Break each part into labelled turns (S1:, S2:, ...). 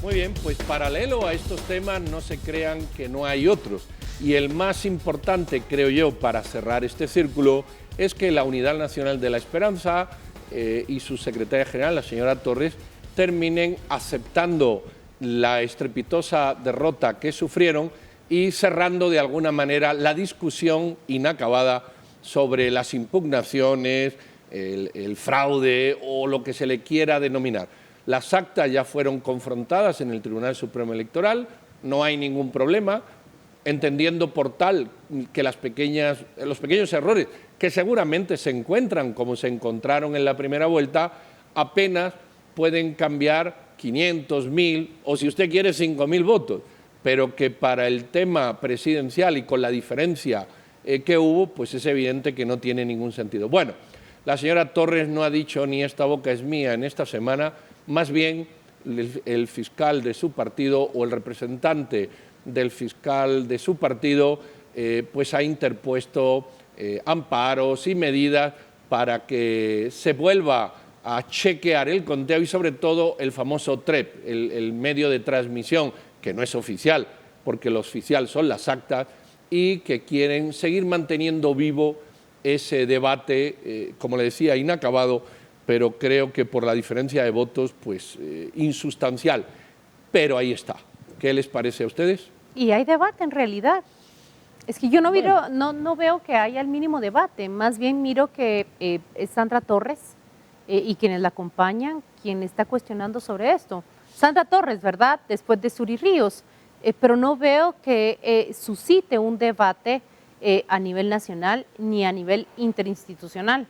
S1: Muy bien, pues paralelo a estos temas no se crean que no hay otros. Y el más importante, creo yo, para cerrar este círculo, es que la Unidad Nacional de la Esperanza y su secretaria general, la señora Torres, terminen aceptando la estrepitosa derrota que sufrieron y cerrando de alguna manera la discusión inacabada sobre las impugnaciones, el fraude o lo que se le quiera denominar. Las actas ya fueron confrontadas en el Tribunal Supremo Electoral, no hay ningún problema, entendiendo por tal que los pequeños errores que seguramente se encuentran como se encontraron en la primera vuelta, apenas pueden cambiar 500, 1000 o si usted quiere 5000 votos, pero que para el tema presidencial y con la diferencia que hubo, pues es evidente que no tiene ningún sentido. Bueno, la señora Torres no ha dicho ni esta boca es mía en esta semana, más bien el fiscal de su partido o el representante del fiscal de su partido pues ha interpuesto amparos y medidas para que se vuelva a chequear el conteo y sobre todo el famoso TREP, el medio de transmisión, que no es oficial, porque lo oficial son las actas, y que quieren seguir manteniendo vivo ese debate, como le decía, inacabado, pero creo que por la diferencia de votos, pues insustancial. Pero ahí está. ¿Qué les parece a ustedes?
S2: Y hay debate en realidad. Es que yo no veo que haya el mínimo debate, más bien miro que es Sandra Torres y quienes la acompañan, quien está cuestionando sobre esto. Sandra Torres, ¿verdad? Después de Suri Ríos, pero no veo que suscite un debate a nivel nacional ni a nivel interinstitucional.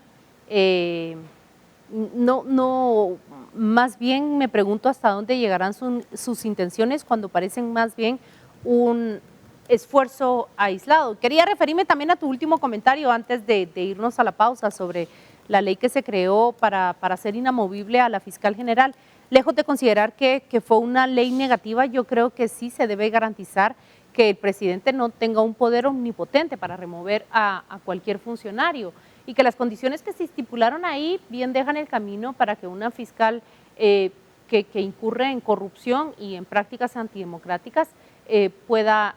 S2: Más bien me pregunto hasta dónde llegarán sus intenciones cuando parecen más bien un esfuerzo aislado. Quería referirme también a tu último comentario antes de irnos a la pausa sobre la ley que se creó para hacer inamovible a la fiscal general. Lejos de considerar que fue una ley negativa, yo creo que sí se debe garantizar que el presidente no tenga un poder omnipotente para remover a cualquier funcionario y que las condiciones que se estipularon ahí bien dejan el camino para que una fiscal que incurre en corrupción y en prácticas antidemocráticas pueda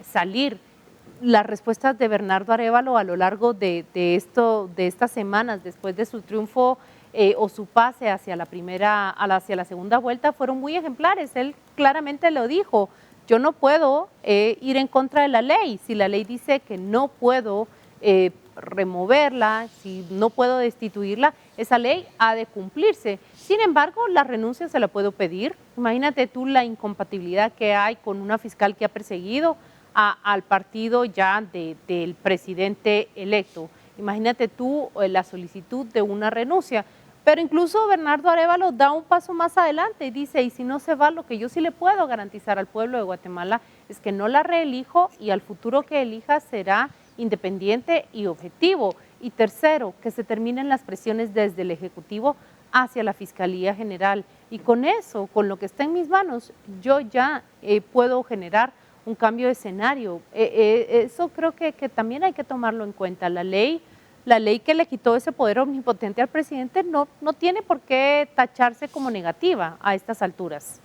S2: salir. Las respuestas de Bernardo Arévalo a lo largo de estas semanas después de su triunfo o su pase hacia la segunda vuelta fueron muy ejemplares. Él claramente lo dijo: yo no puedo ir en contra de la ley. Si la ley dice que no puedo removerla, si no puedo destituirla, esa ley ha de cumplirse. Sin embargo, la renuncia se la puedo pedir. Imagínate tú la incompatibilidad que hay con una fiscal que ha perseguido al partido ya del presidente electo. Imagínate tú la solicitud de una renuncia. Pero incluso Bernardo Arévalo da un paso más adelante y dice: y si no se va, lo que yo sí le puedo garantizar al pueblo de Guatemala es que no la reelijo y al futuro que elija será independiente y objetivo. Y tercero, que se terminen las presiones desde el Ejecutivo hacia la Fiscalía General. Y con eso, con lo que está en mis manos, yo ya puedo generar un cambio de escenario. Eso creo que también hay que tomarlo en cuenta. La ley que le quitó ese poder omnipotente al presidente no tiene por qué tacharse como negativa a estas alturas.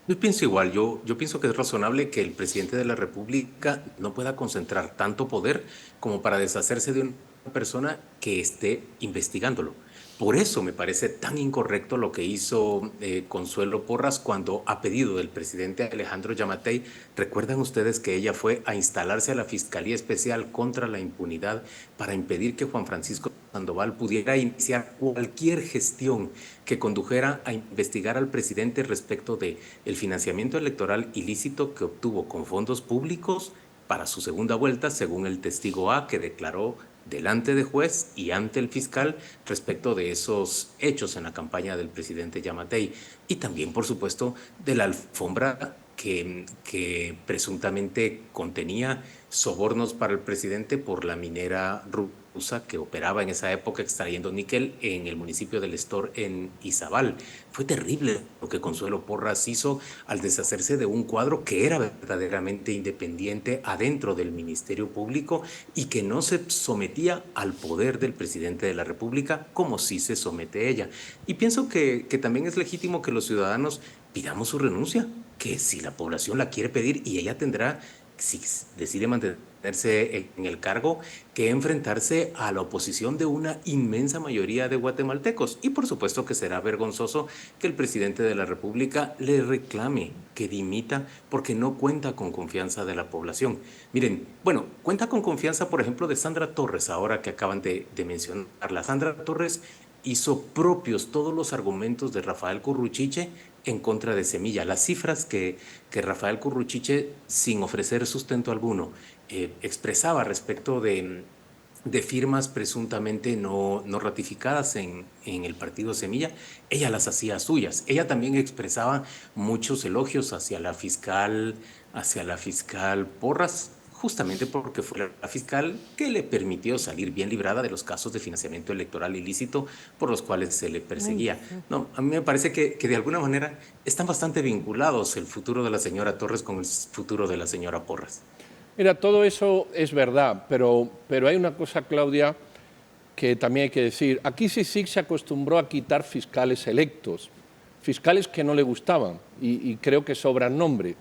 S3: Yo pienso igual, yo pienso que es razonable que el presidente de la República no pueda concentrar tanto poder como para deshacerse de una persona que esté investigándolo. Por eso me parece tan incorrecto lo que hizo Consuelo Porras cuando, a pedido del presidente Alejandro Yamatei, recuerdan ustedes que ella fue a instalarse a la Fiscalía Especial contra la Impunidad para impedir que Juan Francisco Sandoval pudiera iniciar cualquier gestión que condujera a investigar al presidente respecto de el financiamiento electoral ilícito que obtuvo con fondos públicos para su segunda vuelta, según el testigo A, que declaró delante de juez y ante el fiscal respecto de esos hechos en la campaña del presidente Yamatei, y también, por supuesto, de la alfombra que presuntamente contenía sobornos para el presidente por la minera rusa que operaba en esa época extrayendo níquel en el municipio del Estor, en Izabal. Fue terrible lo que Consuelo Porras hizo al deshacerse de un cuadro que era verdaderamente independiente adentro del Ministerio Público y que no se sometía al poder del presidente de la República como sí se somete ella. Y pienso que también es legítimo que los ciudadanos pidamos su renuncia, que si la población la quiere pedir y ella tendrá, si decide mantenerse en el cargo, que enfrentarse a la oposición de una inmensa mayoría de guatemaltecos. Y por supuesto que será vergonzoso que el presidente de la República le reclame que dimita porque no cuenta con confianza de la población. Miren, bueno, cuenta con confianza, por ejemplo, de Sandra Torres, ahora que acaban de mencionarla. Sandra Torres hizo propios todos los argumentos de Rafael Curruchiche en contra de Semilla. Las cifras que Rafael Curruchiche, sin ofrecer sustento alguno, expresaba respecto de firmas presuntamente no ratificadas en el partido Semilla, ella las hacía suyas. Ella también expresaba muchos elogios hacia la fiscal Porras, justamente porque fue la fiscal que le permitió salir bien librada de los casos de financiamiento electoral ilícito por los cuales se le perseguía. No, a mí me parece que de alguna manera están bastante vinculados el futuro de la señora Torres con el futuro de la señora Porras.
S1: Mira, todo eso es verdad, pero hay una cosa, Claudia, que también hay que decir. Aquí CICIG se acostumbró a quitar fiscales electos, fiscales que no le gustaban, y creo que sobran nombre.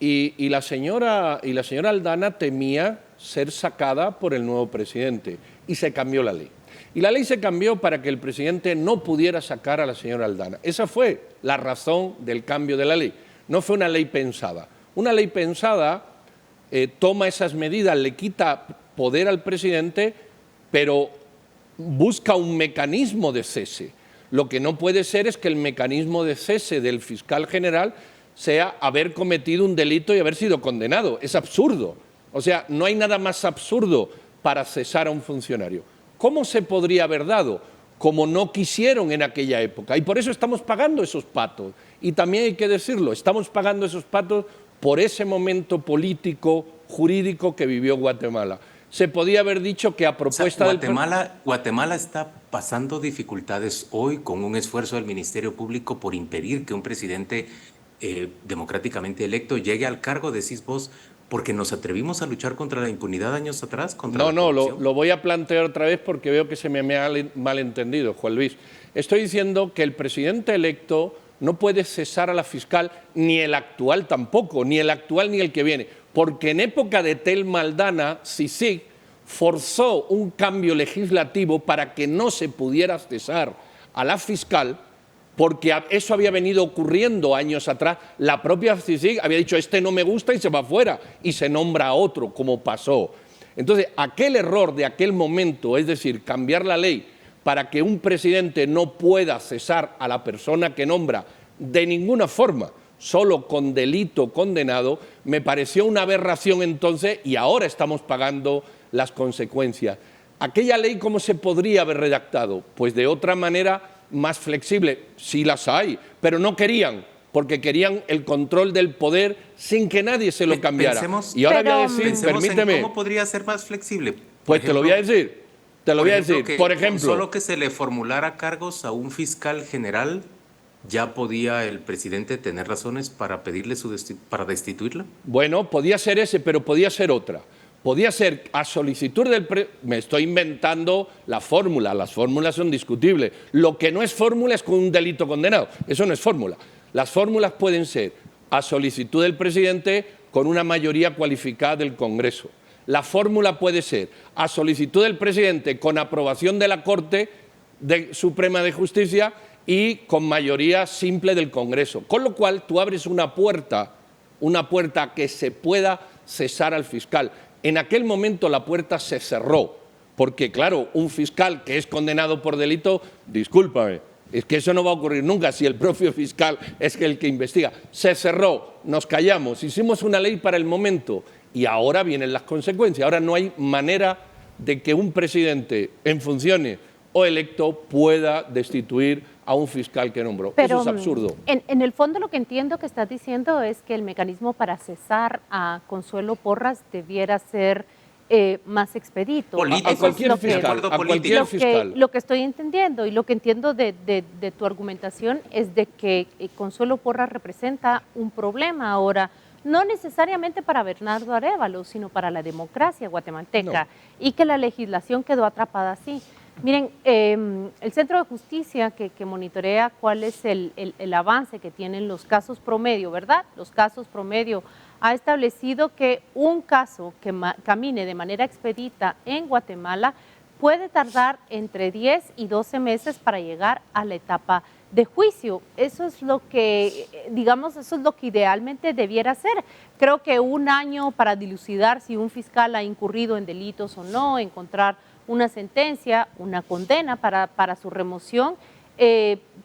S1: Y la señora Aldana temía ser sacada por el nuevo presidente y se cambió la ley. Y la ley se cambió para que el presidente no pudiera sacar a la señora Aldana. Esa fue la razón del cambio de la ley. No fue una ley pensada. Una ley pensada toma esas medidas, le quita poder al presidente, pero busca un mecanismo de cese. Lo que no puede ser es que el mecanismo de cese del fiscal general sea haber cometido un delito y haber sido condenado. Es absurdo. O sea, no hay nada más absurdo para cesar a un funcionario. ¿Cómo se podría haber dado? Como no quisieron en aquella época. Y por eso estamos pagando esos patos. Y también hay que decirlo, estamos pagando esos patos por ese momento político, jurídico que vivió Guatemala. Se podía haber dicho que a propuesta
S3: Guatemala está pasando dificultades hoy con un esfuerzo del Ministerio Público por impedir que un presidente democráticamente electo llegue al cargo, decís vos, porque nos atrevimos a luchar contra la impunidad años atrás.
S1: Lo voy a plantear otra vez porque veo que se me ha malentendido, Juan Luis. Estoy diciendo que el presidente electo no puede cesar a la fiscal, ni el actual tampoco, ni el actual ni el que viene, porque en época de Telma Aldana, CICIG forzó un cambio legislativo para que no se pudiera cesar a la fiscal, porque eso había venido ocurriendo años atrás. La propia CICIG había dicho, este no me gusta y se va fuera, y se nombra a otro, como pasó. Entonces, aquel error de aquel momento, es decir, cambiar la ley para que un presidente no pueda cesar a la persona que nombra de ninguna forma, solo con delito condenado, me pareció una aberración entonces y ahora estamos pagando las consecuencias. ¿Aquella ley cómo se podría haber redactado? Pues de otra manera más flexible, sí las hay, pero no querían, porque querían el control del poder sin que nadie se lo cambiara.
S3: Y ahora voy a decir,
S1: permíteme.
S3: ¿Cómo podría ser más flexible?
S1: Pues te lo voy a decir. Por ejemplo,
S3: solo que se le formulara cargos a un fiscal general, ¿ya podía el presidente tener razones para pedirle para destituirla?
S1: Bueno, podía ser ese, pero podía ser otra. Podía ser a solicitud del me estoy inventando la fórmula, las fórmulas son discutibles. Lo que no es fórmula es con un delito condenado, eso no es fórmula. Las fórmulas pueden ser a solicitud del presidente con una mayoría cualificada del Congreso. La fórmula puede ser a solicitud del presidente con aprobación de la Corte Suprema de Justicia y con mayoría simple del Congreso. Con lo cual tú abres una puerta a que se pueda cesar al fiscal. En aquel momento la puerta se cerró, porque claro, un fiscal que es condenado por delito, discúlpame, es que eso no va a ocurrir nunca si el propio fiscal es el que investiga. Se cerró, nos callamos, hicimos una ley para el momento y ahora vienen las consecuencias. Ahora no hay manera de que un presidente en funciones o electo pueda destituir a un fiscal que nombró.
S2: Pero,
S1: eso es absurdo.
S2: En el fondo lo que entiendo que estás diciendo es que el mecanismo para cesar a Consuelo Porras debiera ser más expedito.
S1: A cualquier fiscal.
S2: Lo que estoy entendiendo y lo que entiendo de tu argumentación es de que Consuelo Porras representa un problema ahora, no necesariamente para Bernardo Arévalo, sino para la democracia guatemalteca, y que la legislación quedó atrapada así. Miren, el Centro de Justicia que monitorea cuál es el avance que tienen los casos promedio, ¿verdad? Los casos promedio ha establecido que un caso que camine de manera expedita en Guatemala puede tardar entre 10 y 12 meses para llegar a la etapa de juicio. Eso es lo que, digamos, eso es lo que idealmente debiera ser. Creo que un año para dilucidar si un fiscal ha incurrido en delitos o no, encontrar una sentencia, una condena para su remoción,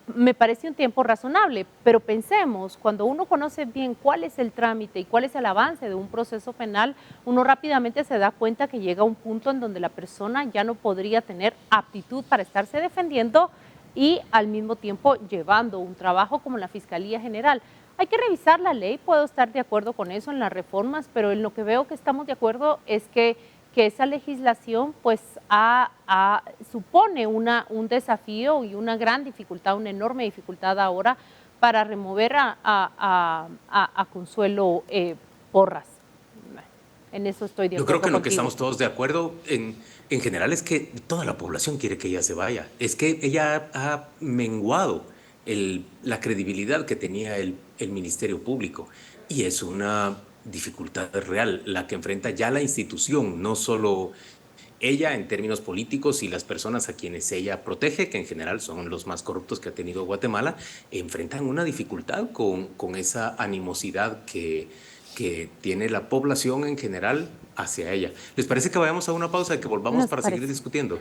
S2: me parece un tiempo razonable, pero pensemos, cuando uno conoce bien cuál es el trámite y cuál es el avance de un proceso penal, uno rápidamente se da cuenta que llega a un punto en donde la persona ya no podría tener aptitud para estarse defendiendo y al mismo tiempo llevando un trabajo como la Fiscalía General. Hay que revisar la ley, puedo estar de acuerdo con eso en las reformas, pero en lo que veo que estamos de acuerdo es que esa legislación pues supone un desafío y una gran dificultad, una enorme dificultad ahora para remover a Consuelo Porras. En eso estoy de
S3: Yo
S2: acuerdo
S3: creo que en lo que
S2: contigo.
S3: estamos todos de acuerdo en general es que toda la población quiere que ella se vaya. Es que ella ha menguado la credibilidad que tenía el Ministerio Público y es una dificultad real la que enfrenta ya la institución, no solo ella en términos políticos y las personas a quienes ella protege, que en general son los más corruptos que ha tenido Guatemala, enfrentan una dificultad con esa animosidad que tiene la población en general hacia ella. ¿Les parece que vayamos a una pausa y que volvamos
S2: Nos
S3: para seguir
S2: parece.
S3: discutiendo?